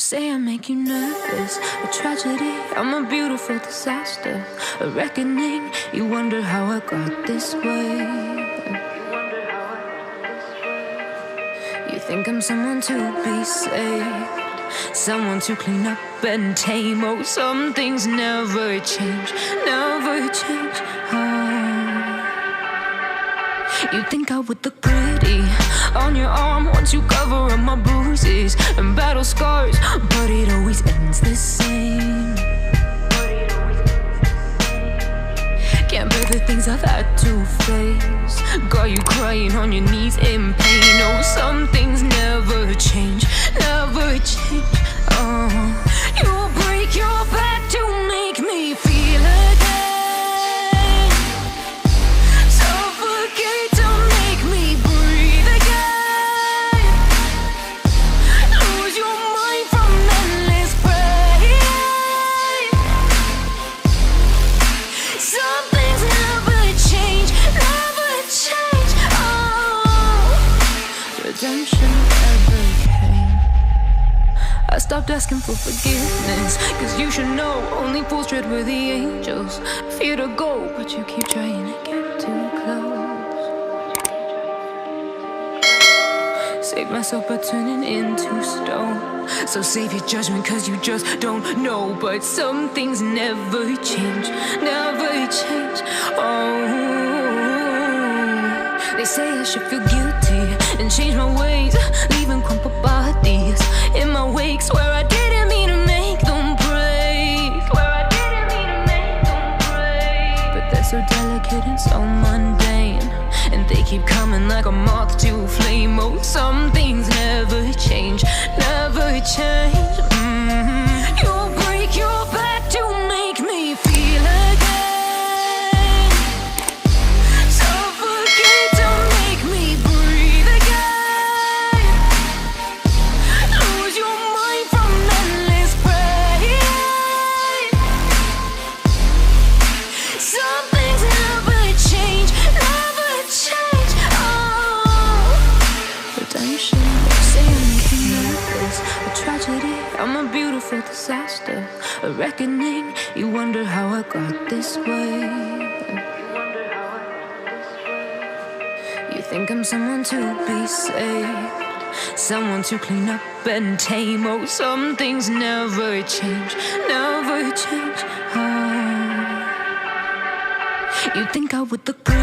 say I make you nervous, a tragedy, I'm a beautiful disaster, a reckoning, you wonder how I got this way. You think I'm someone to be saved, someone to clean up and tame. Oh, some things never change, never change. You think I would look pretty on your arm once you cover up my bruises and battle scars, but it always ends the same. Can't bear the things I've had to face, got you crying on your knees in pain. Oh, some things never change, never change. You'll break your back to make me feel again, suffocate to make me breathe again, lose your mind from endless pain. Some things never change, never change. Redemption never came. I stopped asking for forgiveness, cause you should know only fools tread with the angels. Fear to go, but you keep trying to get too close. Save myself by turning into stone, so save your judgment cause you just don't know. But some things never change, never change. They say I should feel guilty and change my ways, leaving crumpled bodies in my wake. Swear I didn't mean to make them break, swear I didn't mean to make them break. But they're so delicate and so mundane, and they keep coming like a moth to a flame. Oh, some things never change, never change. You'll break your back to make me feel again, suffocate to make me breathe again, lose your mind from endless pain. Some things never change, never change. Redemption, say I'm making nervous, a tragedy, I'm a beautiful disaster, a reckoning, you wonder how I got this way. You think I'm someone to be saved, someone to clean up and tame. Oh, some things never change, never change. You think I would look pretty